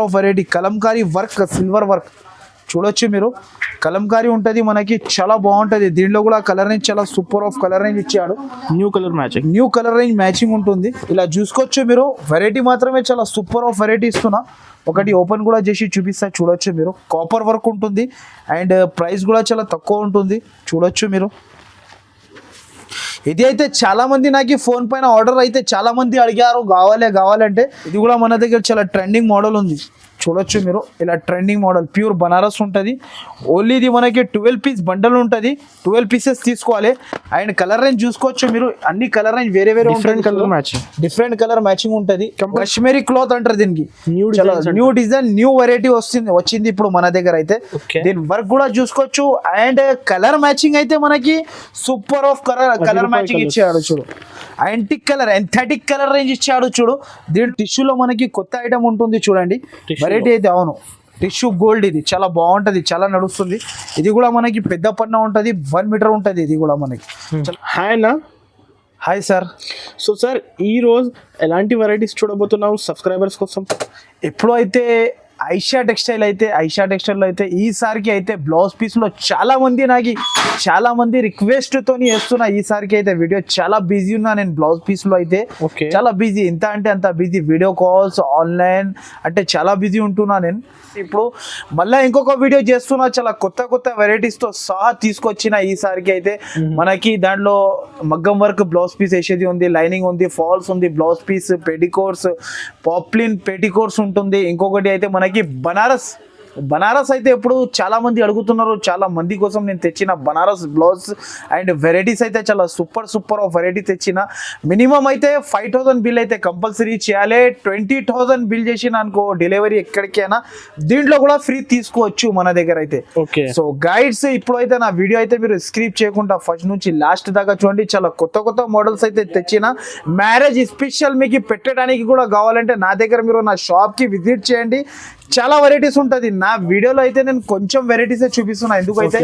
Variety Kalamkari work silver work చూడొచ్చు మీరు. కలంకారీ ఉంటుంది మనకి, చాలా బాగుంటుంది. దీంట్లో కూడా కలర్ రేంజ్ చాలా సూపర్ ఆఫ్ కలర్ రేంజ్ ఇచ్చాడు. న్యూ కలర్ రేంజ్ మ్యాచింగ్ ఉంటుంది. ఇలా చూసుకోవచ్చు మీరు. వెరైటీ మాత్రమే చాలా సూపర్ ఆఫ్ వెరైటీ ఇస్తున్నా. ఒకటి ఓపెన్ కూడా చేసి చూపిస్తా, చూడొచ్చు మీరు. కాపర్ వర్క్ ఉంటుంది అండ్ ప్రైస్ కూడా చాలా తక్కువ ఉంటుంది, చూడొచ్చు మీరు. ఇది అయితే చాలా మంది నాకు ఫోన్ పైన ఆర్డర్ అయితే చాలా మంది అడిగారు కావాలంటే. ఇది కూడా మన దగ్గర చాలా ట్రెండింగ్ మోడల్ ఉంది, చూడొచ్చు మీరు. ఇలా ట్రెండింగ్ మోడల్ ప్యూర్ బనారస్ ఉంటుంది. ఓన్లీ ఇది మనకి 12 పీస్ బండల్ ఉంటుంది. 12 పీసెస్ తీసుకోవాలి. అండ్ కలర్ రేంజ్ చూసుకోవచ్చు మీరు. అన్ని కలర్ రేంజ్ వేరే డిఫరెంట్ కలర్ మ్యాచింగ్ ఉంటుంది. కాశ్మీరీ క్లాత్ అంటారు దీనికి. న్యూ డిజైన్ న్యూ వెరైటీ వచ్చింది ఇప్పుడు మన దగ్గర అయితే. దీని వర్క్ కూడా చూసుకోవచ్చు. అండ్ కలర్ మ్యాచింగ్ అయితే మనకి సూపర్ ఆఫ్ కలర్ మ్యాచింగ్ ఇచ్చాడు చూడు. యాంటిక్ కలర్ ఎంథెటిక్ కలర్ రేంజ్ ఇచ్చాడు చూడు. దీని టిష్యూలో మనకి కొత్త ఐటమ్ ఉంటుంది చూడండి. వెరైటీ అయితే అవును, టిష్యూ గోల్డ్. ఇది చాలా బాగుంటుంది, చాలా నడుస్తుంది. ఇది కూడా మనకి పెద్ద పన్న ఉంటుంది, 1 మీటర్ ఉంటుంది. ఇది కూడా మనకి. Hi sir. సో సార్, ఈ రోజు ఎలాంటి వెరైటీస్ చూడబోతున్నావు సబ్స్క్రైబర్స్ కోసం? ఎప్పుడు అయితే ఐషా టెక్స్టైల్ అయితే ఈసారికి అయితే బ్లౌజ్ పీస్లో చాలా మంది రిక్వెస్ట్తో వేస్తున్నా. ఈసారికి అయితే వీడియో చాలా బిజీ ఉన్నా నేను. బ్లౌజ్ పీస్లో అయితే చాలా బిజీ, ఎంత అంటే అంత బిజీ. వీడియో కాల్స్ ఆన్లైన్ అంటే చాలా బిజీ ఉంటున్నా నేను. ఇప్పుడు మళ్ళీ ఇంకొక వీడియో చేస్తున్నా, చాలా కొత్త వెరైటీస్తో సహా తీసుకొచ్చిన. ఈసారికి అయితే మనకి దాంట్లో మగ్గం వర్క్ బ్లౌజ్ పీస్ వేసేది ఉంది, లైనింగ్ ఉంది, ఫాల్స్ ఉంది, blouse piece, petticoats, poplin petticoats ఉంటుంది. ఇంకొకటి అయితే మనకి బనారస్ అయితే ఇప్పుడు చాలా మంది అడుగుతున్నారు. చాలా మంది కోసం నేను తెచ్చిన బనారస్ బ్లౌజ్ అండ్ వెరైటీస్ అయితే చాలా సూపర్ ఆఫ్ వెరైటీ తెచ్చిన. మినిమం అయితే 5000 బిల్ అయితే కంపల్సరీ చేయాలి. 20,000 బిల్ చేసిన అనుకో డెలివరీ ఎక్కడికైనా దీంట్లో కూడా ఫ్రీ తీసుకోవచ్చు మన దగ్గర అయితే. సో గైడ్స్, ఇప్పుడు అయితే నా వీడియో అయితే మీరు స్క్రిప్ చేయకుండా ఫస్ట్ నుంచి లాస్ట్ దాకా చూడండి. చాలా కొత్త మోడల్స్ అయితే తెచ్చిన. మ్యారేజ్ స్పెషల్ మీకు పెట్టడానికి కూడా కావాలంటే నా దగ్గర మీరు నా షాప్కి విజిట్ చేయండి. చాలా వెరైటీస్ ఉంటుంది. నా వీడియోలో అయితే నేను కొంచెం వెరైటీసే చూపిస్తున్నా, ఎందుకైతే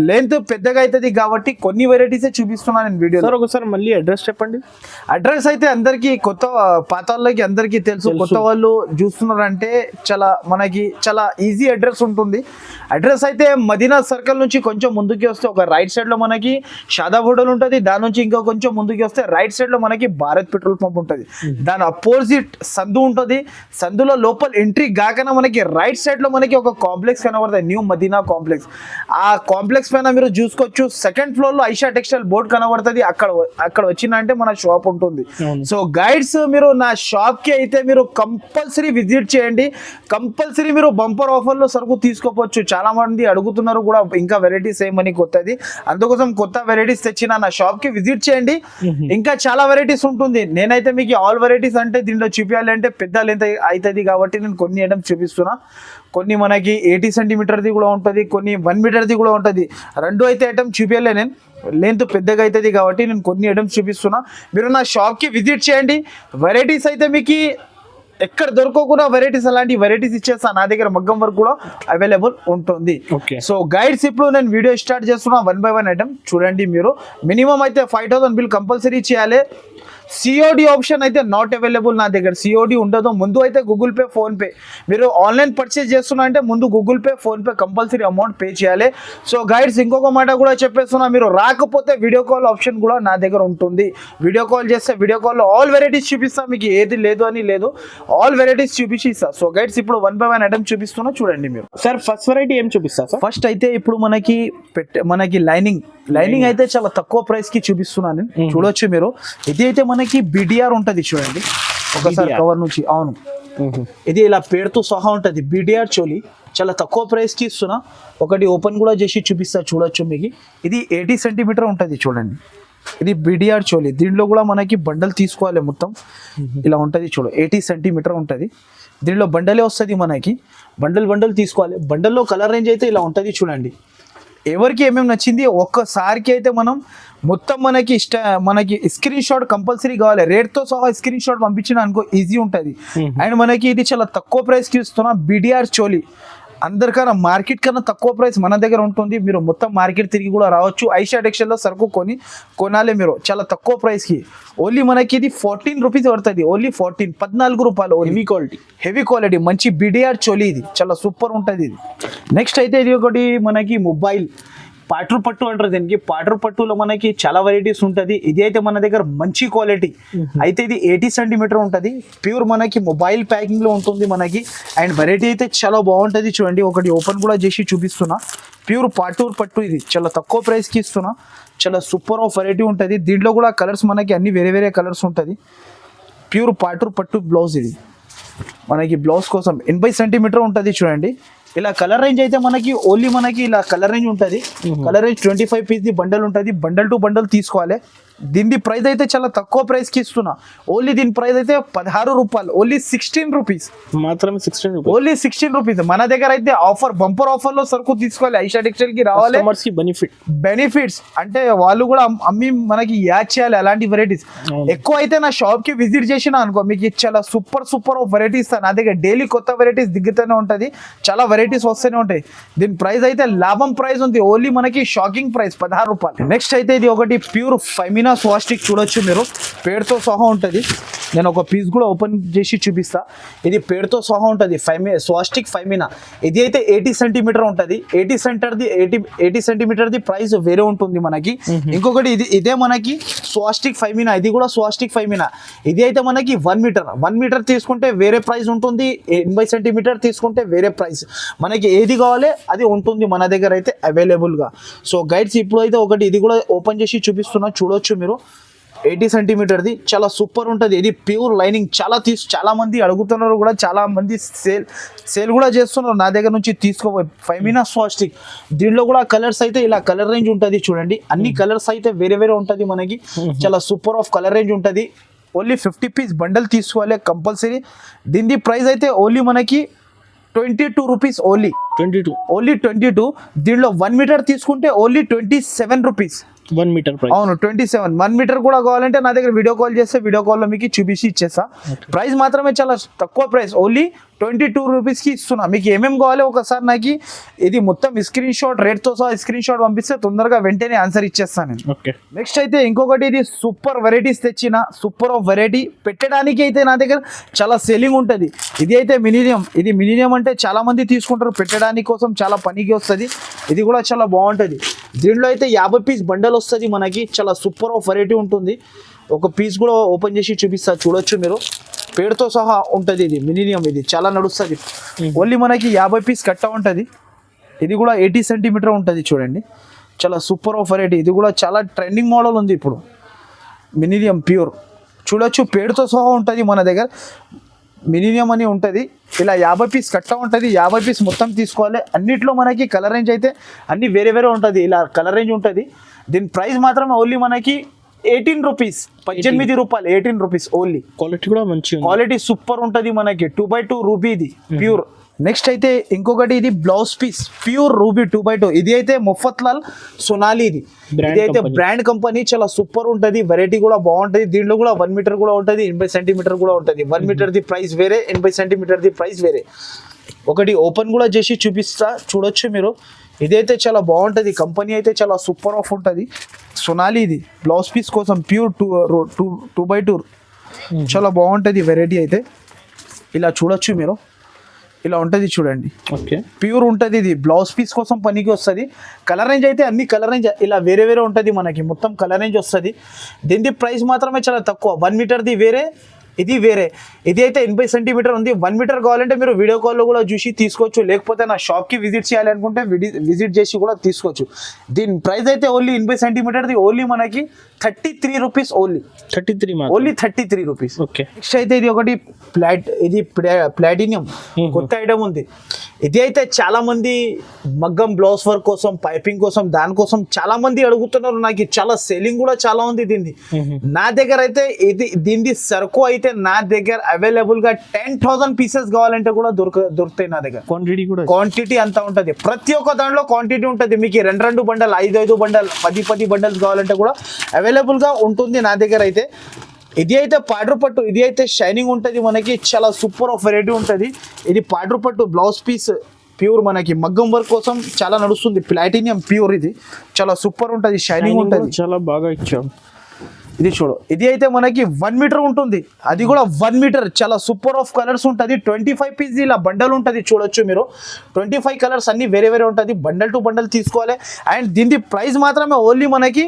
లెంత్ పెద్దగా అవుతుంది కాబట్టి కొన్ని వెరైటీసే చూపిస్తున్నా నేను వీడియో. ఒకసారి మళ్ళీ అడ్రస్ చెప్పండి. అడ్రస్ అయితే అందరికి పాత వాళ్ళకి అందరికీ తెలుసు. కొత్త వాళ్ళు చూస్తున్నారంటే మనకి చాలా ఈజీ అడ్రస్ ఉంటుంది. అడ్రస్ అయితే మదీనా సర్కిల్ నుంచి కొంచెం ముందుకి వస్తే ఒక రైట్ సైడ్ లో మనకి షాదా హోటల్ ఉంటుంది. దాని నుంచి ఇంకా కొంచెం ముందుకి వస్తే రైట్ సైడ్ లో మనకి భారత్ పెట్రోల్ పంప్ ఉంటుంది. దాని అపోజిట్ సందు ఉంటుంది. సందులో లోపల ఎంట్రీ కాకనే మనకి రైట్ సైడ్ లో మనకి ఒక కాంప్లెక్స్ కనబడుతుంది, న్యూ మదీనా కాంప్లెక్స్. ఆ కాంప్లెక్స్ పైన మీరు చూసుకోవచ్చు. సెకండ్ ఫ్లోర్ లో ఐషా టెక్స్టైల్ బోర్డ్ కనబడుతుంది. అక్కడ వచ్చిందంటే మన షాప్ ఉంటుంది. సో గైడ్స్, మీరు నా షాప్ కి అయితే మీరు కంపల్సరీ విజిట్ చేయండి. కంపల్సరీ మీరు బంపర్ ఆఫర్ లో సరుకు తీసుకోవచ్చు. చాలా మంది అడుగుతున్నారు కూడా ఇంకా వెరైటీస్ ఏమని కొత్తది, అందుకోసం కొత్త వెరైటీస్ తెచ్చిన. నా షాప్ కి విజిట్ చేయండి. ఇంకా చాలా వెరైటీస్ ఉంటుంది. నేనైతే మీకు ఆల్ వెరైటీస్ అంటే దీంట్లో చూపించాలి అంటే పెద్ద లెంత్ అవుతుంది కాబట్టి నేను కొన్ని ఐటమ్స్ చూపిస్తున్నా. కొన్ని మనకి 80 సెంటీమీటర్ది కూడా ఉంటుంది, కొన్ని 1 మీటర్ది కూడా ఉంటుంది. రెండు అయితే ఐటమ్ చూపించలే నేను, లెంత్ పెద్దగా అవుతుంది కాబట్టి నేను కొన్ని ఐటమ్స్ చూపిస్తున్నా. మీరు నా షాప్కి విజిట్ చేయండి. వెరైటీస్ అయితే మీకు ఎక్కడ దొరకకుండా వెరైటీస్ అలాంటి వెరైటీస్ ఇచ్చేస్తా. నా దగ్గర మగ్గం వర్క్ కూడా అవైలబుల్ ఉంటుంది. సో గైడ్స్, ఇప్పుడు నేను వీడియో స్టార్ట్ చేస్తున్నా. 1 by 1 ఐటమ్ చూడండి మీరు. మినిమం అయితే 5000 బిల్ కంపల్సరీ చేయాలి. సిఓడి ఆప్షన్ అయితే నాట్ అవైలబుల్ నా దగ్గర. సిఓడి ఉండదు. ముందు అయితే గూగుల్ పే, ఫోన్ పే. మీరు ఆన్లైన్ పర్చేస్ చేస్తున్నా అంటే ముందు Google pay, phone pay compulsory amount pay చేయాలి. సో గైడ్స్, ఇంకొక మాట కూడా చెప్పేస్తున్నా, మీరు రాకపోతే వీడియో కాల్ ఆప్షన్ కూడా నా దగ్గర ఉంటుంది. వీడియో కాల్ చేస్తే వీడియో కాల్లో ఆల్ వెరైటీస్ చూపిస్తా. మీకు ఏది లేదు అని లేదు, ఆల్ వెరైటీస్ చూపిస్తా. సో గైడ్స్, ఇప్పుడు 1 by 1 ఐటమ్ చూపిస్తున్నా చూడండి మీరు. సార్, ఫస్ట్ వెరైటీ ఏం చూపిస్తా సార్? ఫస్ట్ అయితే ఇప్పుడు మనకి లైనింగ్ అయితే చాలా తక్కువ ప్రైస్ కి చూపిస్తున్నాను నేను. చూడొచ్చు మీరు. ఇది అయితే మనకి బిడిఆర్ ఉంటది చూడండి. ఒకసారి కవర్ నుంచి, అవును, ఇది ఇలా పేరుతో సహా ఉంటది. బిడిఆర్ చోలి చాలా తక్కువ ప్రైస్ కి ఇస్తున్నా. ఒకటి ఓపెన్ కూడా చేసి చూపిస్తా, చూడొచ్చు మీకు. ఇది 80 సెంటీమీటర్ ఉంటది చూడండి. ఇది బిడిఆర్ చోలి. దీంట్లో కూడా మనకి బండల్ తీసుకోవాలి. మొత్తం ఇలా ఉంటది చూడు. 80 సెంటీమీటర్ ఉంటది. దీంట్లో బండలే వస్తుంది మనకి. బండల్ తీసుకోవాలి. బండల్లో కలర్ రేంజ్ అయితే ఇలా ఉంటది చూడండి. ఎవరికి ఏమేమి నచ్చింది ఒక్కసారికి అయితే మనం మొత్తం మనకి స్క్రీన్ షాట్ కంపల్సరీ కావాలి. రేట్తో సహా స్క్రీన్ షాట్ పంపించిన అనుకో ఈజీ ఉంటుంది. అండ్ మనకి ఇది చాలా తక్కువ ప్రైస్కి ఇస్తున్నా. బిడిఆర్ చోలి అందరికన్నా మార్కెట్ కన్నా తక్కువ ప్రైస్ మన దగ్గర ఉంటుంది. మీరు మొత్తం మార్కెట్ తిరిగి కూడా రావచ్చు. ఐషా టెక్స్టైల్లో సరుకు కొనాలి మీరు చాలా తక్కువ ప్రైస్కి. ఓన్లీ మనకి ఇది 14 రూపీస్ పడుతుంది. ఓన్లీ 14 రూపాయలు. హెవీ క్వాలిటీ మంచి బిడిఆర్ చోలీ, ఇది చాలా సూపర్ ఉంటుంది ఇది. నెక్స్ట్ అయితే ఇది ఒకటి మనకి మొబైల్ పాటర్ పట్టు అంటారు దీనికి. పాటర్ పట్టులో మనకి చాలా వెరైటీస్ ఉంటుంది. ఇది అయితే మన దగ్గర మంచి క్వాలిటీ అయితే ఇది 80 సెంటీమీటర్ ఉంటుంది. ప్యూర్ మనకి మొబైల్ ప్యాకింగ్ లో ఉంటుంది మనకి. అండ్ వెరైటీ అయితే చాలా బాగుంటుంది. చూడండి ఒకటి ఓపెన్ కూడా చేసి చూపిస్తున్నా. ప్యూర్ పాటూర్ పట్టు, ఇది చాలా తక్కువ ప్రైస్కి ఇస్తున్నా. చాలా సూపర్ ఆఫ్ వెరైటీ ఉంటుంది. దీంట్లో కూడా కలర్స్ మనకి అన్ని వేరే వేరే కలర్స్ ఉంటుంది. ప్యూర్ పాటూర్ పట్టు బ్లౌజ్, ఇది మనకి బ్లౌజ్ కోసం 80 సెంటీమీటర్ ఉంటుంది. చూడండి ఇలా కలర్ రేంజ్ అయితే మనకి ఓన్లీ మనకి ఇలా కలర్ రేంజ్ ఉంటుంది. Colour range 25 piece the bundle ఉంటుంది. బండల్ టు బండల్ తీసుకోవాలి. దీని ప్రైస్ అయితే చాలా తక్కువ ప్రైస్కి ఇస్తున్నా. ఓన్లీ దీని ప్రైస్ అయితే 16 రూపాయలు. ఓన్లీ 16 రూపీస్ మాత్రమే. 16 రూపీస్. Only 16 rupees. మన దగ్గర అయితే ఆఫర్ బంపర్ ఆఫర్లో సరుకు తీసుకోవాలి. ఐషా టెక్స్టైల్ కి రావాలి. బెనిఫిట్స్ అంటే వాళ్ళు కూడా అమ్మి మనకి యాడ్ చేయాలి అలాంటి వెరైటీస్. ఎక్కువ అయితే నా షాప్ కి విజిట్ చేసిన అనుకో మీకు చాలా సూపర్ ఆఫ్ వెరైటీస్ ఇస్తాను. నా దగ్గర డైలీ కొత్త వెరైటీస్ దిగుతూనే ఉంటుంది. చాలా వెరైటీస్ వస్తూనే ఉంటాయి. దీని ప్రైస్ అయితే లాభం ప్రైస్ ఉంది. ఓన్లీ మనకి షాకింగ్ ప్రైస్ 16 రూపాయలు. నెక్స్ట్ అయితే ఇది ఒకటి ప్యూర్ ఫైమినా స్వాస్టిక్ చూడొచ్చు మీరు. పేరుతో సహా ఉంటుంది. నేను ఒక పీస్ కూడా ఓపెన్ చేసి చూపిస్తా. ఇది పేరుతో సహా ఉంటుంది. స్వాస్టిక్ ఫైమినా. ఇది అయితే 80 సెంటీమీటర్ ఉంటుంది. 80 సెంటీమీటర్ ది ప్రైస్ వేరే ఉంటుంది మనకి. ఇంకొకటి ఇదే మనకి స్వాస్టిక్ ఫైమినా. ఇది కూడా స్వాస్టిక్ ఫైమినా. ఇది అయితే మనకి 1 మీటర్ తీసుకుంటే వేరే ప్రైస్ ఉంటుంది. 80 సెంటీమీటర్ తీసుకుంటే వేరే ప్రైస్. మనకి ఏది కావాలి అది ఉంటుంది మన దగ్గర అయితే అవైలబుల్గా. సో గైడ్స్ ఇప్పుడు అయితే ఒకటి ఇది కూడా ఓపెన్ చేసి చూపిస్తున్నా. చూడొచ్చు మీరు 80 సెంటీమీటర్ది చాలా సూపర్ ఉంటుంది. ఇది ప్యూర్ లైనింగ్. చాలా మంది అడుగుతున్నారు కూడా. చాలా మంది సేల్ కూడా చేస్తున్నారు నా దగ్గర నుంచి తీసుకోపోయి. ఫైమినా స్వాస్టిక్ దీంట్లో కూడా కలర్స్ అయితే ఇలా కలర్ రేంజ్ ఉంటుంది. చూడండి అన్ని కలర్స్ అయితే వేరే వేరే ఉంటుంది మనకి. చాలా సూపర్ ఆఫ్ కలర్ రేంజ్ ఉంటుంది. ఓన్లీ 50 పీస్ బండల్ తీసుకోవాలి కంపల్సరీ. దీని ప్రైస్ అయితే ఓన్లీ మనకి 22 రూపీస్. ఓన్లీ 22. దీంట్లో 1 మీటర్ తీసుకుంటే ఓన్లీ 27 రూపీస్. 1 metre price. అవును 27. 1 మీటర్ కూడా కావాలంటే నా దగ్గర వీడియో కాల్ చేస్తే వీడియో కాల్లో మీకు చూపించి ఇచ్చేస్తా. ప్రైస్ మాత్రమే చాలా తక్కువ ప్రైస్. ఓన్లీ 22 రూపీస్కి ఇస్తున్నా. మీకు ఏమేమి కావాలి ఒకసారి నాకు ఇది మొత్తం స్క్రీన్ షాట్ రేట్తో సహా స్క్రీన్ షాట్ పంపిస్తే తొందరగా వెంటనే ఆన్సర్ ఇచ్చేస్తాను నేను. ఓకే. నెక్స్ట్ అయితే ఇంకొకటి ఇది సూపర్ వెరైటీస్ తెచ్చిన. సూపర్ ఆఫ్ వెరైటీ పెట్టడానికి అయితే నా దగ్గర చాలా సెల్లింగ్ ఉంటుంది. ఇది అయితే మినిమం. ఇది మినిమం అంటే చాలా మంది తీసుకుంటారు. పెట్టడానికి కోసం చాలా పనికి వస్తుంది. ఇది కూడా చాలా బాగుంటుంది. దీంట్లో అయితే 50 పీస్ బండల్ వస్తుంది మనకి. చాలా సూపర్ ఆఫ్ వెరైటీ ఉంటుంది. ఒక పీస్ కూడా ఓపెన్ చేసి చూపిస్తా. చూడొచ్చు మీరు పేరుతో సహా ఉంటుంది. ఇది మినిమం. ఇది చాలా నడుస్తుంది. ఓన్లీ మనకి 50 పీస్ కట్ట ఉంటుంది. ఇది కూడా 80 సెంటీమీటర్ ఉంటుంది. చూడండి చాలా సూపర్ ఆఫ్ వెరైటీ. ఇది కూడా చాలా ట్రెండింగ్ మోడల్ ఉంది ఇప్పుడు. మినిమం ప్యూర్ చూడొచ్చు పేరుతో సహా ఉంటుంది మన దగ్గర. మినిమం అని ఉంటుంది. ఇలా 50 పీస్ కట్ట ఉంటుంది. 50 పీస్ మొత్తం తీసుకోవాలి. అన్నిట్లో మనకి కలర్ రేంజ్ అయితే అన్ని వేరే వేరే ఉంటుంది. ఇలా కలర్ రేంజ్ ఉంటుంది. దీని ప్రైస్ మాత్రం ఓన్లీ మనకి 18 రూపీస్. 18 రూపాయలు. 18 రూపీస్ ఓన్లీ. క్వాలిటీ కూడా మంచి క్వాలిటీ సూపర్ ఉంటుంది మనకి. 2x2 రూబీ ఇది ప్యూర్. నెక్స్ట్ అయితే ఇంకొకటి ఇది blouse piece pure ruby 2x2. ఇది అయితే ముఫత్లాల్ సోనాలి. ఇది అయితే బ్రాండ్ కంపెనీ. చాలా సూపర్ ఉంటుంది. వెరైటీ కూడా బాగుంటుంది. దీంట్లో కూడా 1 మీటర్ కూడా ఉంటుంది. 80 సెంటీమీటర్ కూడా ఉంటుంది. 1 మీటర్ ది ప్రైస్ వేరే, 80 సెంటీమీటర్ ది ప్రైస్ వేరే. ఒకటి ఓపెన్ కూడా చేసి చూపిస్తా. చూడొచ్చు మీరు. ఇదైతే చాలా బాగుంటుంది. కంపెనీ అయితే చాలా సూపర్ ఆఫ్ ఉంటుంది. సోనాలి ఇది బ్లౌజ్ పీస్ కోసం ప్యూర్ 2x2 చాలా బాగుంటుంది వెరైటీ అయితే. ఇలా చూడొచ్చు మీరు. ఇలా ఉంటుంది చూడండి. ఓకే. ప్యూర్ ఉంటుంది. ఇది బ్లౌజ్ పీస్ కోసం పనికి వస్తుంది. కలర్ రేంజ్ అయితే అన్ని కలర్ రేంజ్ ఇలా వేరే వేరే ఉంటుంది మనకి. మొత్తం కలర్ రేంజ్ వస్తుంది. దీని ప్రైస్ మాత్రమే చాలా తక్కువ. 1 మీటర్ది వేరే, ఇది వేరే. ఇది అయితే 80 సెంటీమీటర్ ఉంది. 1 మీటర్ కావాలంటే మీరు వీడియో కాల్లో కూడా చూసి తీసుకోవచ్చు. లేకపోతే నా షాప్కి విజిట్ చేయాలి అనుకుంటే విజిట్ చేసి కూడా తీసుకోవచ్చు. దీని ప్రైస్ అయితే ఓన్లీ 80 సెంటీమీటర్ది ఓన్లీ మనకి 33 rupees. Only 33 rupees. Okay. Next అయితే ఇది ఒకటి ప్లాటినియం కొత్త ఐటమ్ ఉంది. ఇది అయితే చాలా మంది మగ్గం బ్లౌజ్ వర్క్ కోసం, పైపింగ్ కోసం, దానికోసం చాలా మంది అడుగుతున్నారు. నాకు చాలా సెల్లింగ్ కూడా చాలా ఉంది దీన్ని. నా దగ్గర అయితే దీని సరుకు అయితే నా దగ్గర అవైలబుల్ గా 10,000 పీసెస్ కావాలంటే కూడా దొరుకుతాయి నా దగ్గర. క్వాంటిటీ అంతా ఉంటుంది. ప్రతి ఒక్క దాంట్లో క్వాంటిటీ ఉంటుంది. మీకు 2 బండల్, 5 బండల్, 10 బండల్స్ కావాలంటే కూడా అవైలబుల్ గా ఉంటుంది నా దగ్గర అయితే. ఇది అయితే పాడ్రు పట్టు. ఇది అయితే షైనింగ్ ఉంటుంది మనకి. చాలా సూపర్ ఆఫ్ వెరైటీ ఉంటుంది. ఇది పాడ్రు పట్టు బ్లౌజ్ పీస్ ప్యూర్ మనకి మగ్గం వర్క్ కోసం చాలా నడుస్తుంది, ప్లాటినియం ప్యూర్, ఇది చాలా సూపర్ ఉంటుంది, షైనింగ్ ఉంటుంది. చాలా బాగా ఇచ్చాం. ఇది చూడు, ఇది అయితే మనకి 1 మీటర్ ఉంటుంది, అది కూడా 1 మీటర్, చాలా సూపర్ ఆఫ్ కలర్స్ ఉంటుంది. 25 పీస్ ఇలా బండల్ ఉంటుంది, చూడొచ్చు మీరు. 25 కలర్స్ అన్ని వేరే వేరే ఉంటుంది, బండల్ టు బండల్ తీసుకోవాలి. అండ్ దీని ప్రైస్ మాత్రమే ఓన్లీ మనకి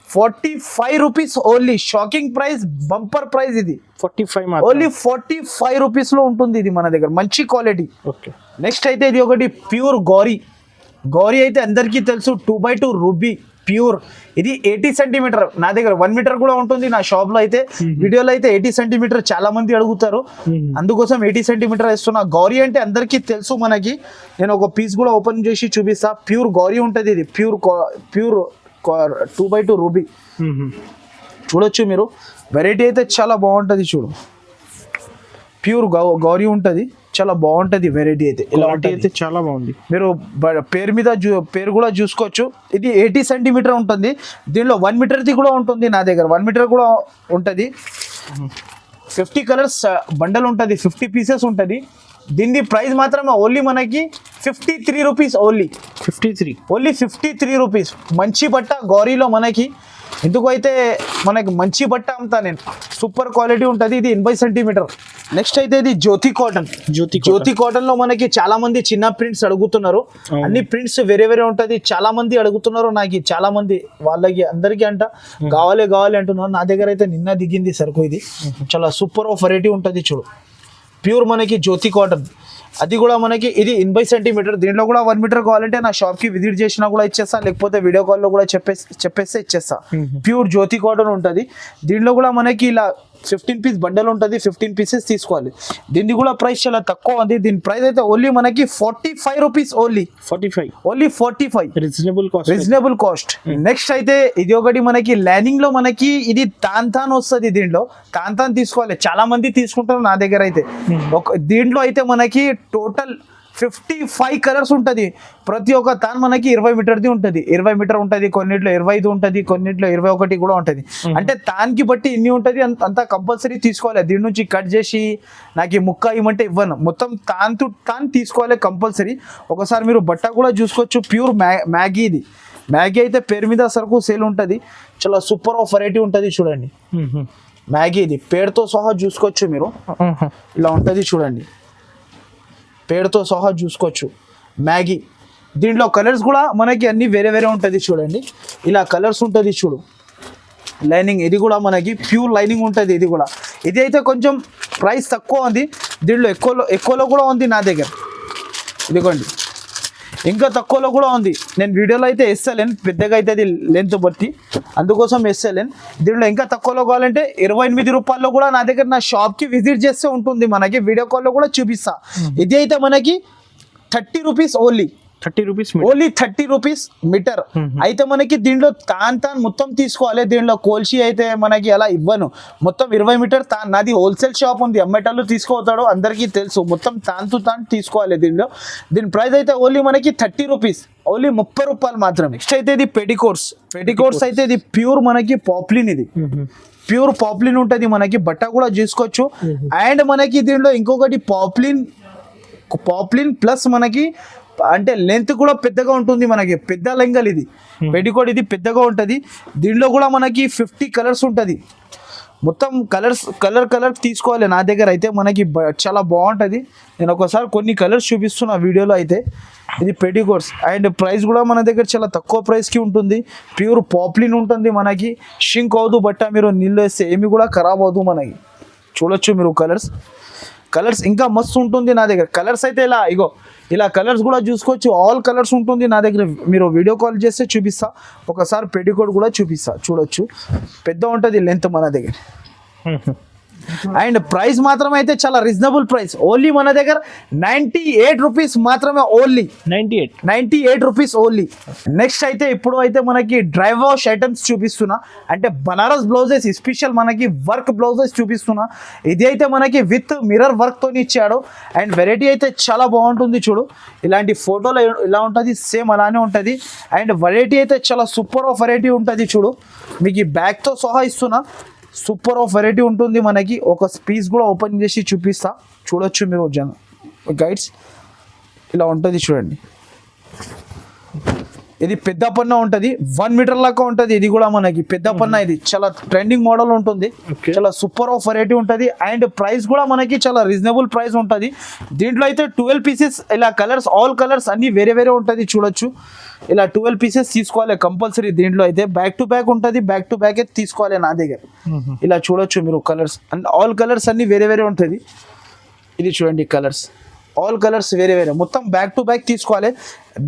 45 rupees only. Shocking price, bumper price ఇది. 45 ఓన్లీ 45 రూపీస్ లో ఉంటుంది ఇది మన దగ్గర, మంచి క్వాలిటీ. ఓకే. నెక్స్ట్ అయితే ఇది ఒకటి ప్యూర్ గౌరీ. గౌరీ అయితే అందరికీ తెలుసు, 2x2 రూబీ ప్యూర్. ఇది 80 సెంటీమీటర్, నా దగ్గర 1 మీటర్ కూడా ఉంటుంది నా షాప్ లో అయితే. వీడియోలో అయితే 80 సెంటీమీటర్ చాలా మంది అడుగుతారు, అందుకోసం 80 సెంటీమీటర్ వేస్తున్నా. గౌరీ అంటే అందరికీ తెలుసు మనకి. నేను ఒక పీస్ కూడా ఓపెన్ చేసి చూపిస్తా. ప్యూర్ గౌరీ ఉంటుంది ఇది, ప్యూర్ 2x2 రూబీ. చూడొచ్చు మీరు, వెరైటీ అయితే చాలా బాగుంటుంది. చూడు, ప్యూర్ గౌరీ ఉంటుంది, చాలా బాగుంటుంది వెరైటీ అయితే. ఇలాంటి అయితే చాలా బాగుంది. మీరు పేరు మీద పేరు కూడా చూసుకోవచ్చు. ఇది 80 సెంటీమీటర్ ఉంటుంది, దీనిలో 1 మీటర్ది కూడా ఉంటుంది నా దగ్గర, 1 మీటర్ కూడా ఉంటుంది. 50 కలర్స్ బండల్ ఉంటుంది, 50 పీసెస్ ఉంటుంది. దీని ప్రైస్ మాత్రమే ఓన్లీ మనకి 53 రూపీస్ ఓన్లీ. 53 రూపీస్. మంచి బట్ట గౌరీలో మనకి, ఎందుకు అయితే మనకి మంచి బట్ట అమ్ముతా నేను, సూపర్ క్వాలిటీ ఉంటుంది. ఇది 80 సెంటీమీటర్. నెక్స్ట్ అయితే ఇది జ్యోతి కాటన్. జ్యోతి కాటన్ లో మనకి చాలా మంది చిన్న ప్రింట్స్ అడుగుతున్నారు, అన్ని ప్రింట్స్ వేరే వేరే ఉంటుంది. చాలా మంది అడుగుతున్నారు నాకు, చాలా మంది వాళ్ళకి అందరికీ అంట కావాలి అంటున్నారు. నా దగ్గర అయితే నిన్న దిగింది సరుకు. ఇది చాలా సూపర్ ఆఫ్ వెరైటీ ఉంటుంది. చూడు, ప్యూర్ మనకి జ్యోతి కాటన్, అది కూడా మనకి ఇది 80 సెంటీమీటర్. దీంట్లో కూడా 1 మీటర్ కావాలంటే నా షాప్ కి విజిట్ చేసినా కూడా ఇచ్చేస్తా, లేకపోతే వీడియో కాల్ లో కూడా చెప్పేస్తే ఇచ్చేస్తా. ప్యూర్ జ్యోతి కాటన్ ఉంటుంది. దీంట్లో కూడా మనకి ఇలా 15 పీస్ బండల్ ఉంటుంది, 15 పీసెస్ తీసుకోవాలి. దీన్ని కూడా ప్రైస్ చాలా తక్కువ ఉంది. దీని ప్రైస్ అయితే ఓన్లీ మనకి 45 rupees only. 45 reasonable cost. Next అయితే ఇది ఒకటి మనకి లైనింగ్ లో మనకి ఇది తాన్ వస్తుంది. దీంట్లో తాన్ తీసుకోవాలి, చాలా మంది తీసుకుంటారు నా దగ్గర అయితే. దీంట్లో అయితే మనకి టోటల్ 55 కలర్స్ ఉంటుంది. ప్రతి ఒక్క తాన్ మనకి 20 మీటర్ది ఉంటుంది, 20 మీటర్ ఉంటుంది, కొన్నిట్లో 25 ఉంటుంది, కొన్నిట్లో 21 కూడా ఉంటుంది. అంటే తాన్కి బట్టి ఇన్ని ఉంటుంది, అంతా కంపల్సరీ తీసుకోవాలి. దీని నుంచి కట్ చేసి నాకు ఈ ముక్క ఇవ్వమంటే ఇవ్వను, మొత్తం తాన్ తీసుకోవాలి కంపల్సరీ. ఒకసారి మీరు బట్ట కూడా చూసుకోవచ్చు. Pure Maggi. ఇది మ్యాగీ అయితే పేరు మీద సరుకు సేల్ ఉంటుంది, చాలా సూపర్ ఆఫ్ వెరైటీ ఉంటుంది. చూడండి, మ్యాగీ ఇది పేరుతో సహా చూసుకోవచ్చు మీరు, ఇలా ఉంటుంది. చూడండి, పేరుతో సహా చూసుకోవచ్చు మ్యాగీ. దీంట్లో కలర్స్ కూడా మనకి అన్ని వేరే వేరే ఉంటుంది. చూడండి, ఇలా కలర్స్ ఉంటుంది. చూడు, లైనింగ్ ఇది కూడా మనకి ప్యూర్ లైనింగ్ ఉంటుంది. ఇది అయితే కొంచెం ప్రైస్ తక్కువ ఉంది, దీంట్లో ఎక్కువలో కూడా ఉంది నా దగ్గర. ఇదిగోండి, ఇంకా తక్కువలో కూడా ఉంది. నేను వీడియోలో అయితే వేస్తలేను, పెద్దగా అయితే అది లెంత్ బట్టి, అందుకోసం వేస్తలేను. దీంట్లో ఇంకా తక్కువలో కావాలంటే 28 రూపాయల్లో కూడా నా దగ్గర నా షాప్కి విజిట్ చేస్తే ఉంటుంది, మనకి వీడియో కాల్లో కూడా చూపిస్తా. ఇది అయితే మనకి 30 రూపీస్ ఓన్లీ. 30 rupees metre. అయితే మనకి దీంట్లో తాన్ మొత్తం తీసుకోవాలి. దీంట్లో కోల్చి అయితే మనకి అలా ఇవ్వను, మొత్తం 20 మీటర్ తాన్. నాది హోల్సేల్ షాప్ ఉంది, అమ్మేటల్లో తీసుకోతాడు, అందరికీ తెలుసు. మొత్తం తాన్ తీసుకోవాలి దీంట్లో. దీని ప్రైస్ అయితే ఓన్లీ మనకి 30 రూపీస్, ఓన్లీ 30 రూపాయలు మాత్రమే. నెక్స్ట్ అయితే ఇది పెటికోట్స్ అయితే ఇది ప్యూర్ మనకి పాప్లిన్. ఇది ప్యూర్ పాప్లిన్ ఉంటుంది మనకి, బట్ట కూడా చూసుకోవచ్చు. అండ్ మనకి దీంట్లో ఇంకొకటి పాప్లిన్ ప్లస్ మనకి అంటే లెంత్ కూడా పెద్దగా ఉంటుంది, మనకి పెద్ద లెంగల్. ఇది పెటికోట్, ఇది పెద్దగా ఉంటుంది. దీంట్లో కూడా మనకి 50 కలర్స్ ఉంటుంది. మొత్తం కలర్ తీసుకోవాలి నా దగ్గర అయితే, మనకి చాలా బాగుంటుంది. నేను ఒకసారి కొన్ని కలర్స్ చూపిస్తున్నా వీడియోలో అయితే. ఇది పెటికోట్స్. అండ్ ప్రైస్ కూడా మన దగ్గర చాలా తక్కువ ప్రైస్కి ఉంటుంది. ప్యూర్ పాప్లిన్ ఉంటుంది మనకి, షింక్ అవ్వదు బట్ట, మీరు నీళ్ళు వేస్తే ఏమి కూడా ఖరాబ్ అవ్వదు మనకి. చూడొచ్చు మీరు కలర్స్ ఇంకా మస్తు ఉంటుంది నా దగ్గర. కలర్స్ అయితే ఇలా కలర్స్ కూడా చూసుకోవచ్చు, ఆల్ కలర్స్ ఉంటుంది నా దగ్గర. మీరు వీడియో కాల్ చేస్తే చూపిస్తా, ఒకసారి పెటికోట్ కూడా చూపిస్తా. చూడొచ్చు, పెద్ద ఉంటుంది లెంత్ మన దగ్గర. అండ్ ప్రైస్ మాత్రం అయితే చాలా రీజనబుల్ ప్రైస్, ఓన్లీ మన దగ్గర 98 రూపీస్ మాత్రమే ఓన్లీ. 98 rupees only. నెక్స్ట్ అయితే ఇప్పుడు అయితే మనకి డ్రై వాష్ ఐటమ్స్ చూపిస్తున్నా, అంటే బనారస్ బ్లౌజెస్ స్పెషల్ మనకి వర్క్ బ్లౌజెస్ చూపిస్తున్నా. ఇది అయితే మనకి విత్ మిర్రర్ వర్క్తో ఇచ్చాడు. అండ్ వెరైటీ అయితే చాలా బాగుంటుంది. చూడు, ఇలాంటి ఫోటోలో ఇలా ఉంటుంది, సేమ్ అలానే ఉంటుంది. అండ్ వెరైటీ అయితే చాలా సూపర్ ఆఫ్ వెరైటీ ఉంటుంది. చూడు, మీకు ఈ బ్యాగ్తో సహా ఇస్తున్నా, సూపర్ ఆఫ్ వెరైటీ ఉంటుంది మనకి. ఒక పీస్ కూడా ఓపెన్ చేసి చూపిస్తా, చూడొచ్చు మీరు గైడ్స్. ఇలా ఉంటుంది చూడండి. ఇది పెద్ద పన్న ఉంటుంది, 1 మీటర్ లాగా ఉంటుంది. ఇది కూడా మనకి పెద్ద పన్న, ఇది చాలా ట్రెండింగ్ మోడల్ ఉంటుంది. చాలా సూపర్ ఆఫ్ వెరైటీ ఉంటుంది. అండ్ ప్రైస్ కూడా మనకి చాలా రీజనబుల్ ప్రైస్ ఉంటుంది. దీంట్లో అయితే 12 పీసెస్ ఇలా కలర్స్, ఆల్ కలర్స్ అన్ని వేరే వేరే ఉంటుంది చూడొచ్చు. ఇలా 12 పీసెస్ తీసుకోవాలి కంపల్సరీ. దీంట్లో అయితే బ్యాక్ టు బ్యాక్ ఉంటుంది, బ్యాక్ టు బ్యాక్ తీసుకోవాలి నా దగ్గర. ఇలా చూడొచ్చు మీరు కలర్స్, అండ్ ఆల్ కలర్స్ అన్ని వేరే వేరే ఉంటుంది. ఇది చూడండి కలర్స్, ఆల్ కలర్స్ వేరే వేరే, మొత్తం బ్యాక్ టు బ్యాక్ తీసుకోవాలి.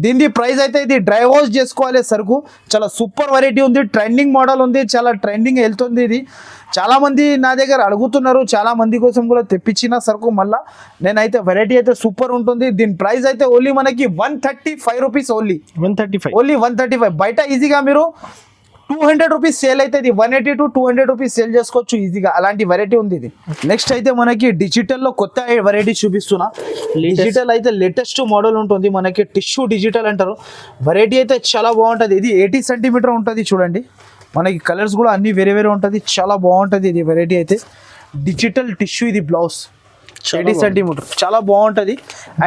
దీని ప్రైస్ అయితే ఇది డ్రై వాష్ చేసుకోవాలి సరుకు. చాలా సూపర్ వెరైటీ ఉంది, ట్రెండింగ్ మోడల్ ఉంది, చాలా ట్రెండింగ్ వెళ్తుంది. ఇది చాలా మంది నా దగ్గర అడుగుతున్నారు, చాలా మంది కోసం కూడా తెప్పించిన సరుకు. మళ్ళీ నేనైతే వెరైటీ అయితే సూపర్ ఉంటుంది. దీని ప్రైస్ అయితే ఓన్లీ మనకి 135 రూపీస్, ఓన్లీ 135. బయట ఈజీగా మీరు 200 రూపీస్ సేల్ అయితే, ఇది 180 to 200 రూపీస్ సేల్ చేసుకోవచ్చు ఈజీగా. అలాంటి వెరైటీ ఉంది ఇది. నెక్స్ట్ అయితే మనకి డిజిటల్లో కొత్త వెరైటీ చూపిస్తున్నా. డిజిటల్ అయితే లేటెస్ట్ మోడల్ ఉంటుంది మనకి, టిష్యూ డిజిటల్ అంటారు. వెరైటీ అయితే చాలా బాగుంటుంది. ఇది 80 సెంటీమీటర్ ఉంటుంది చూడండి. మనకి కలర్స్ కూడా అన్ని వేరే వేరే ఉంటుంది, చాలా బాగుంటుంది ఇది వెరైటీ అయితే. డిజిటల్ టిష్యూ, ఇది బ్లౌజ్ 80 సెంటీమీటర్, చాలా బాగుంటుంది.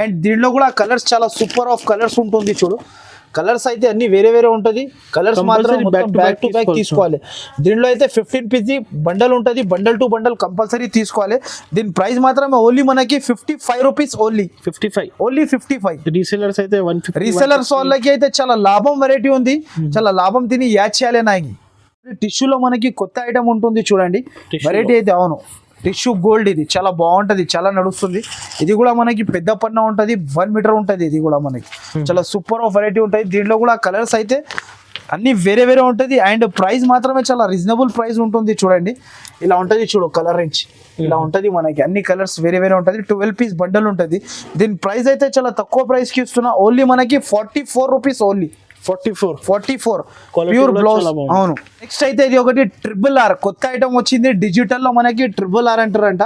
అండ్ దీంట్లో కూడా కలర్స్ చాలా సూపర్ ఆఫ్ కలర్స్ ఉంటుంది చూడు. కలర్స్ అయితే అన్ని వేరే వేరే ఉంటుంది. కలర్స్ మాత్రం బ్యాక్ టు బ్యాక్ తీసుకోవాలి. దీంట్లో అయితే 15 పీసీ బండల్ ఉంటుంది, బండల్ టు బండల్ కంపల్సరీ తీసుకోవాలి. దీని ప్రైస్ మాత్రం ఓన్లీ మనకి 55 రూపీస్, ఓన్లీ 55. రీసెలర్స్ అయితే 150. రీసెలర్స్ వాళ్ళకి అయితే చాలా లాభం వెరైటీ ఉంది, చాలా లాభం తిని యాడ్ చేయాలి నాకు. టిష్యూలో మనకి కొత్త ఐటమ్ ఉంటుంది చూడండి వెరైటీ అయితే. అవును, టిష్యూ గోల్డ్, ఇది చాలా బాగుంటుంది, చాలా నడుస్తుంది. ఇది కూడా మనకి పెద్ద పన్న ఉంటుంది, 1 మీటర్ ఉంటుంది. ఇది కూడా మనకి చాలా సూపర్ ఆఫ్ వెరైటీ ఉంటుంది. దీంట్లో కూడా కలర్స్ అయితే అన్ని వేరే వేరే ఉంటుంది. అండ్ ప్రైస్ మాత్రమే చాలా రీజనబుల్ ప్రైస్ ఉంటుంది చూడండి. ఇలా ఉంటుంది చూడు కలర్ రేంజ్, ఇలా ఉంటుంది మనకి. అన్ని కలర్స్ వేరే వేరే ఉంటుంది. 12 పీస్ బండల్ ఉంటుంది. దీని ప్రైస్ అయితే చాలా తక్కువ ప్రైస్కి ఇస్తున్నా, ఓన్లీ మనకి 44 రూపీస్, ఓన్లీ 44 ప్యూర్ బ్లౌజ్. అవును. నెక్స్ట్ అయితే ఇది ఒకటి RRR కొత్త ఐటమ్ వచ్చింది. డిజిటల్లో మనకి RRR అంటారంట,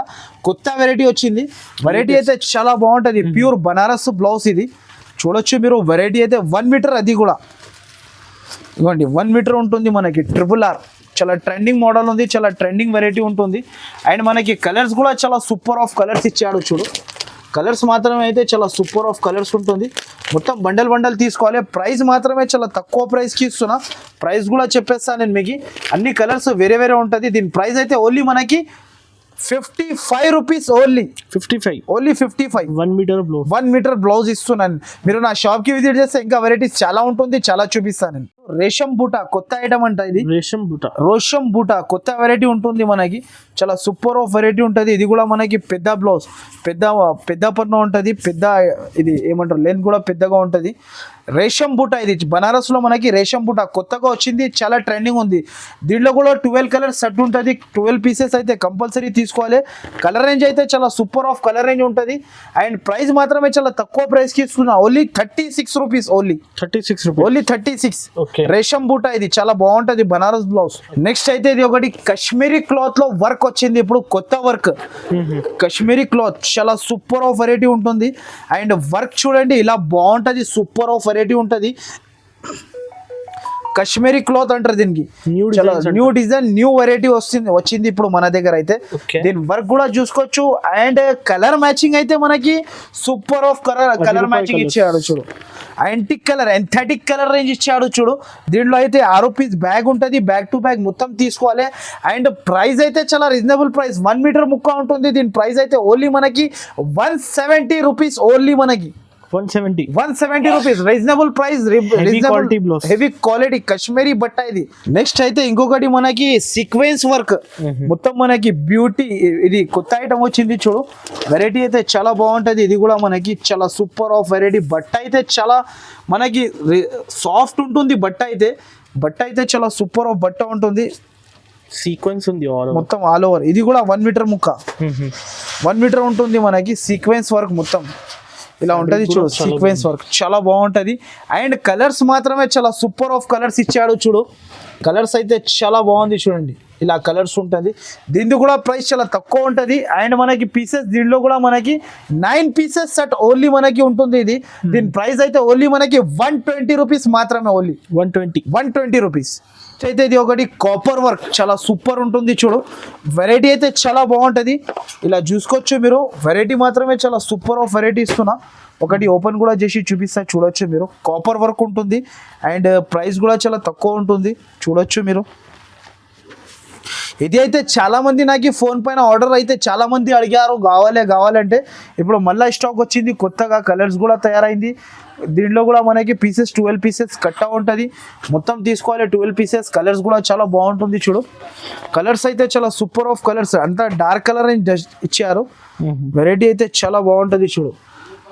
కొత్త వెరైటీ వచ్చింది. వెరైటీ అయితే చాలా బాగుంటుంది, ప్యూర్ బనారస్ బ్లౌజ్. ఇది చూడొచ్చు మీరు. వెరైటీ అయితే 1 మీటర్, అది కూడా ఇవ్వండి 1 మీటర్ ఉంటుంది మనకి. RRR చాలా ట్రెండింగ్ మోడల్ ఉంది, చాలా ట్రెండింగ్ వెరైటీ ఉంటుంది. అండ్ మనకి కలర్స్ కూడా చాలా సూపర్ ఆఫ్ కలర్స్ ఇచ్చాడు చూడు. కలర్స్ మాత్రమే అయితే చాలా సూపర్ ఆఫ్ కలర్స్ ఉంటుంది. మొత్తం బండల్ తీసుకోవాలి. ప్రైస్ మాత్రమే చాలా తక్కువ ప్రైస్కి ఇస్తున్నా. ప్రైస్ కూడా చెప్పేస్తాను నేను మీకు. అన్ని కలర్స్ వేరే వేరే ఉంటుంది. దీని ప్రైస్ అయితే ఓన్లీ మనకి 55 రూపీస్, ఓన్లీ 55. 1 మీటర్ బ్లౌజ్ ఇస్తున్నాను. మీరు నా షాప్కి విజిట్ చేస్తే ఇంకా వెరైటీస్ చాలా ఉంటుంది, చాలా చూపిస్తాను నేను. రేషం బూటా కొత్త ఐటమ్ అంట. ఇది రేషం బూటా కొత్త వెరైటీ ఉంటుంది మనకి, చాలా సూపర్ ఆఫ్ వెరైటీ ఉంటుంది. ఇది కూడా మనకి పెద్ద బ్లౌజ్, పెద్ద పన్ను ఉంటుంది, పెద్ద ఇది ఏమంటారు లెంత్ కూడా పెద్దగా ఉంటుంది. రేషం బూటా, ఇది బనారస్లో మనకి రేషం బూటా కొత్తగా వచ్చింది, చాలా ట్రెండింగ్ ఉంది. దీంట్లో కూడా 12 కలర్ సెట్ ఉంటుంది. 12 పీసెస్ అయితే కంపల్సరీ తీసుకోవాలి. కలర్ రేంజ్ అయితే చాలా సూపర్ ఆఫ్ కలర్ రేంజ్ ఉంటుంది. అండ్ ప్రైస్ మాత్రమే చాలా తక్కువ ప్రైస్కి ఇస్తున్నా, ఓన్లీ 36 రూపీస్, ఓన్లీ 36. రేషం బూటా, ఇది చాలా బాగుంటుంది, బనారస్ బ్లౌజ్. నెక్స్ట్ అయితే ఇది ఒకటి కాశ్మీరీ క్లాత్ లో వర్క్ వచ్చింది ఇప్పుడు, కొత్త వర్క్. కాశ్మీరీ క్లాత్ చాలా సూపర్ ఆఫ్ వెరైటీ ఉంటుంది. అండ్ వర్క్ చూడండి, ఇలా బాగుంటుంది, సూపర్ ఆఫ్ వెరైటీ ఉంటుంది. కాశ్మీరీ క్లాత్ అంటారు దీనికి. న్యూ డిజైన్, న్యూ వెరైటీ వచ్చింది ఇప్పుడు మన దగ్గర అయితే. దీని వర్క్ కూడా చూసుకోవచ్చు. అండ్ కలర్ మ్యాచింగ్ అయితే మనకి సూపర్ ఆఫ్ కలర్ మ్యాచింగ్ ఇచ్చాడు చూడు. యాంటిక్ కలర్, ఎంథెటిక్ కలర్ రేంజ్ ఇచ్చాడు చూడు. దీంట్లో అయితే 6 పీస్ బ్యాగ్ ఉంటుంది, బ్యాగ్ టు బ్యాగ్ మొత్తం తీసుకోవాలి. అండ్ ప్రైస్ అయితే చాలా రీజనబుల్ ప్రైస్, 1 మీటర్ ముక్క ఉంటుంది. దీని ప్రైస్ అయితే ఓన్లీ మనకి 170 రూపీస్, ఓన్లీ మనకి 170 rupees. Reasonable price, heavy quality Kashmiri బట్ట ఇది. నెక్స్ట్ అయితే ఇంకొకటి మనకి సీక్వెన్స్ వర్క్, మొత్తం మనకి బ్యూటీ. ఇది కొత్త ఐటమ్ వచ్చింది చూడు. వెరైటీ అయితే చాలా బాగుంటుంది. ఇది కూడా మనకి చాలా సూపర్ ఆఫ్ వెరైటీ. బట్ట అయితే చాలా మనకి సాఫ్ట్ ఉంటుంది. బట్ట అయితే చాలా సూపర్ ఆఫ్ బట్ట ఉంటుంది. సీక్వెన్స్ ఉంది మొత్తం ఆల్ ఓవర్. ఇది కూడా 1 మీటర్ ముక్క, 1 మీటర్ ఉంటుంది మనకి. సీక్వెన్స్ వర్క్ మొత్తం ఇలా ఉంటుంది చూడు. సీక్వెన్స్ వర్క్ చాలా బాగుంటుంది. అండ్ కలర్స్ మాత్రమే చాలా సూపర్ ఆఫ్ కలర్స్ ఇచ్చాడు చూడు. కలర్స్ అయితే చాలా బాగుంది చూడండి. ఇలా కలర్స్ ఉంటుంది. దీనిది కూడా ప్రైస్ చాలా తక్కువ ఉంటుంది. అండ్ మనకి పీసెస్ దీనిలో కూడా మనకి 9 పీసెస్ సెట్ ఓన్లీ మనకి ఉంటుంది. ఇది దీని ప్రైస్ అయితే ఓన్లీ మనకి 120 రూపీస్ మాత్రమే, ఓన్లీ 120 రూపీస్ అయితే. ఇది ఒకటి కాపర్ వర్క్ చాలా సూపర్ ఉంటుంది చూడు. వెరైటీ అయితే చాలా బాగుంటుంది. ఇలా చూసుకోవచ్చు మీరు, వెరైటీ మాత్రమే చాలా సూపర్ ఆఫ్ వెరైటీ ఇస్తున్నా. ఒకటి ఓపెన్ కూడా చేసి చూపిస్తా, చూడొచ్చు మీరు. కాపర్ వర్క్ ఉంటుంది అండ్ ప్రైస్ కూడా చాలా తక్కువ ఉంటుంది, చూడొచ్చు మీరు. ఇది అయితే చాలా మంది నాకు ఫోన్ పైన ఆర్డర్ అయితే చాలా మంది అడిగారు కావాలంటే. ఇప్పుడు మళ్ళీ స్టాక్ వచ్చింది కొత్తగా, కలర్స్ కూడా తయారైంది. దీంట్లో కూడా మనకి పీసెస్ 12 పీసెస్ కట్టా ఉంటుంది. మొత్తం తీసుకోవాలి 12 పీసెస్. కలర్స్ కూడా చాలా బాగుంటుంది చూడు. కలర్స్ అయితే చాలా సూపర్ ఆఫ్ కలర్స్, అంతా డార్క్ కలర్ ఇచ్చారు. వెరైటీ అయితే చాలా బాగుంటుంది చూడు.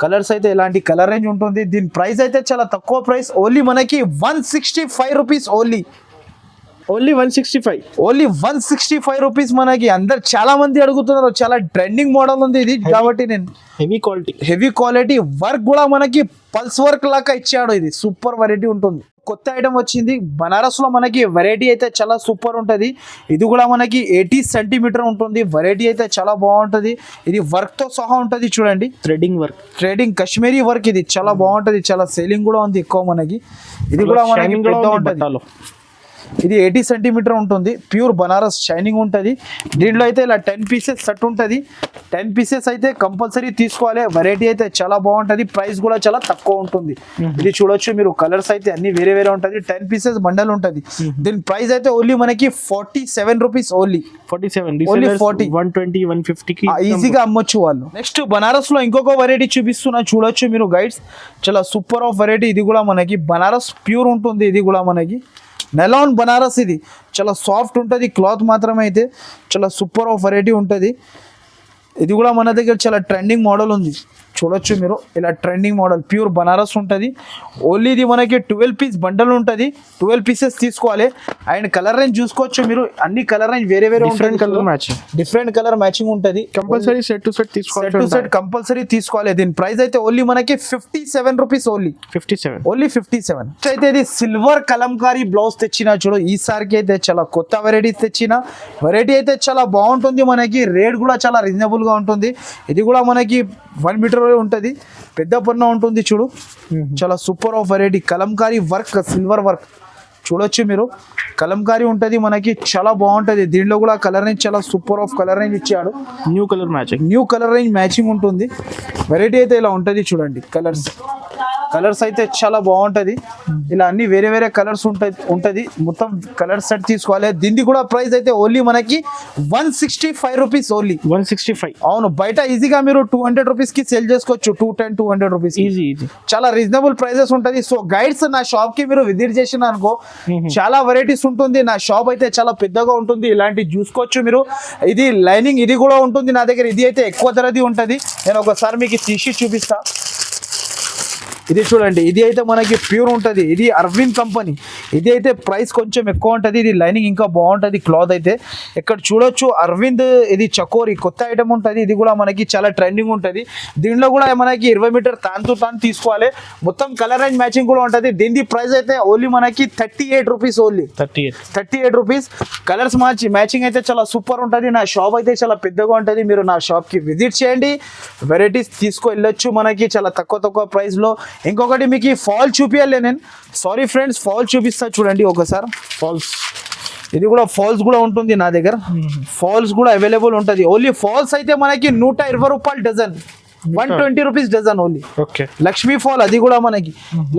కలర్స్ అయితే ఇలాంటి కలర్ రేంజ్ ఉంటుంది. దీని ప్రైస్ అయితే చాలా తక్కువ ప్రైస్, ఓన్లీ మనకి 165 రూపీస్, ఓన్లీ 165 రూపీస్. మనకి అందరు చాలా మంది అడుగుతున్నారు, చాలా ట్రెండింగ్ మోడల్ ఉంది ఇది కాబట్టి నేను హెవీ క్వాలిటీ వర్క్ కూడా మనకి పల్స్ వర్క్ లాగా ఇచ్చాడు. ఇది సూపర్ వెరైటీ ఉంటుంది. కొత్త ఐటమ్ వచ్చింది బనారస్ లో, మనకి వెరైటీ అయితే చాలా సూపర్ ఉంటుంది. ఇది కూడా మనకి 80 సెంటీమీటర్ ఉంటుంది. వెరైటీ అయితే చాలా బాగుంటుంది. ఇది వర్క్ తో సహా ఉంటుంది చూడండి. థ్రెడింగ్ కాశ్మీరీ వర్క్, ఇది చాలా బాగుంటుంది. చాలా సేలింగ్ కూడా ఉంది ఎక్కువ మనకి. ఇది కూడా మనకి పెద్ద ఉంటుంది. ఇది 80 సెంటీమీటర్ ఉంటుంది. ప్యూర్ బనారస్ షైనింగ్ ఉంటుంది. దీంట్లో అయితే ఇలా 10 పీసెస్ సెట్ ఉంటుంది. 10 పీసెస్ అయితే కంపల్సరీ తీసుకోవాలి. వెరైటీ అయితే చాలా బాగుంటుంది. ప్రైస్ కూడా చాలా తక్కువ ఉంటుంది. ఇది చూడొచ్చు మీరు. కలర్స్ అయితే అన్ని వేరే ఉంటుంది. 10 పీసెస్ బండల్ ఉంటుంది. దీని ప్రైస్ అయితే ఓన్లీ మనకి 47 రూపీస్, ఓన్లీ 40, 120, 150 ఈజీగా అమ్మొచ్చు వాళ్ళు. నెక్స్ట్ బనారస్ లో ఇంకొక వెరైటీ చూపిస్తున్నా, చూడొచ్చు మీరు గైడ్స్. చాలా సూపర్ ఆఫ్ వెరైటీ. ఇది కూడా మనకి బనారస్ ప్యూర్ ఉంటుంది. ఇది కూడా మనకి నెలాన్ బనారస్. ఇది చాలా సాఫ్ట్ ఉంటుంది క్లాత్ మాత్రమే, అయితే చాలా సూపర్ ఆఫ్ వెరైటీ ఉంటుంది. ఇది కూడా మన దగ్గర చాలా ట్రెండింగ్ మోడల్ ఉంది, చూడొచ్చు మీరు. ఇలా ట్రెండింగ్ మోడల్ ప్యూర్ బనారస్ ఉంటుంది. ఓన్లీ ఇది మనకి 12 పీస్ బండల్ ఉంటుంది. 12 పీసెస్ తీసుకోవాలి. అండ్ కలర్ రేంజ్ చూసుకోవచ్చు మీరు. అన్ని కలర్ రేంజ్ వేరే డిఫరెంట్ కలర్ మ్యాచింగ్ ఉంటుంది. Compulsory set to set compulsory తీసుకోవాలి. దీని ప్రైస్ అయితే ఓన్లీ మనకి 57 రూపీస్, ఓన్లీ 57. అయితే ఇది సిల్వర్ కలంకారీ బ్లౌజ్ తెచ్చిన చూడు. ఈసారికి అయితే చాలా కొత్త వెరైటీస్ తెచ్చిన. వెరైటీ అయితే చాలా బాగుంటుంది. మనకి రేట్ కూడా చాలా రీజనబుల్ గా ఉంటుంది. ఇది కూడా మనకి 1 మీటర్ ఉంటుంది. పెద్ద పన్న ఉంటుంది చూడు. చాలా super of variety. Kalamkari work, silver work చూడొచ్చు మీరు. కలంకారీ ఉంటుంది మనకి, చాలా బాగుంటుంది. దీంట్లో కూడా కలర్ రేంజ్ చాలా సూపర్ ఆఫ్ కలర్ రేంజ్ ఇచ్చాడు. న్యూ కలర్ రేంజ్ మ్యాచింగ్ ఉంటుంది. వెరైటీ అయితే ఇలా ఉంటుంది చూడండి. కలర్స్ అయితే చాలా బాగుంటుంది. ఇలా అన్ని వేరే కలర్స్ ఉంటుంది. మొత్తం కలర్ సెట్ తీసుకోవాలి. దీనికి కూడా ప్రైస్ అయితే ఓన్లీ మనకి 165 రూపీస్, ఓన్లీ 165. అవును, బయట ఈజీగా మీరు 200 రూపీస్ కి సేల్ చేసుకోవచ్చు. 210-200 రూపీస్ ఈజీ. చాలా రీజనబుల్ ప్రైజెస్ ఉంటుంది. సో గైడ్స్, నా షాప్ కి మీరు విజిట్ చేసిన అనుకో, చాలా వెరైటీస్ ఉంటుంది. నా షాప్ అయితే చాలా పెద్దగా ఉంటుంది. ఇలాంటివి చూసుకోవచ్చు మీరు. ఇది లైనింగ్ ఇది కూడా ఉంటుంది నా దగ్గర. ఇది అయితే ఎక్కువ ధరది ఉంటుంది. నేను ఒకసారి మీకు తీసి చూపిస్తా. ఇది చూడండి. ఇది అయితే మనకి ప్యూర్ ఉంటుంది. ఇది అరవింద్ కంపెనీ. ఇది అయితే ప్రైస్ కొంచెం ఎక్కువ ఉంటుంది. ఇది లైనింగ్ ఇంకా బాగుంటుంది. క్లాత్ అయితే ఇక్కడ చూడొచ్చు. అరవింద్ ఇది చకోరి కొత్త ఐటమ్ ఉంటుంది. ఇది కూడా మనకి చాలా ట్రెండింగ్ ఉంటుంది. దీంట్లో కూడా మనకి 20 మీటర్ తాను తీసుకోవాలి. మొత్తం కలర్ రేంజ్ మ్యాచింగ్ కూడా ఉంటుంది. దీని ప్రైస్ అయితే ఓన్లీ మనకి 38 rupees, only 38 rupees. Colours matching అయితే చాలా సూపర్ ఉంటుంది. నా షాప్ అయితే చాలా పెద్దగా ఉంటుంది. మీరు నా షాప్కి విజిట్ చేయండి. వెరైటీస్ వెళ్ళొచ్చు మనకి చాలా తక్కువ ప్రైస్లో. ఇంకొకటి మీకు ఫాల్ చూపించాలి నేను. సారీ ఫ్రెండ్స్, ఫాల్ చూపిస్తా చూడండి ఒకసారి. ఇది కూడా ఫాల్స్ కూడా ఉంటుంది నా దగ్గర. ఫాల్స్ కూడా అవైలబుల్ ఉంటుంది. ఓన్లీ ఫాల్స్ అయితే మనకి 120 రూపాయలు dozen, 120 rupees dozen only. Lakshmi fall, అది కూడా మనకి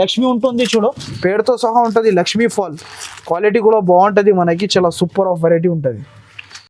లక్ష్మీ ఉంటుంది చూడు, పేరుతో సహా ఉంటుంది. లక్ష్మీ ఫాల్ క్వాలిటీ కూడా బాగుంటుంది మనకి. చాలా సూపర్ ఆఫ్ వెరైటీ ఉంటుంది.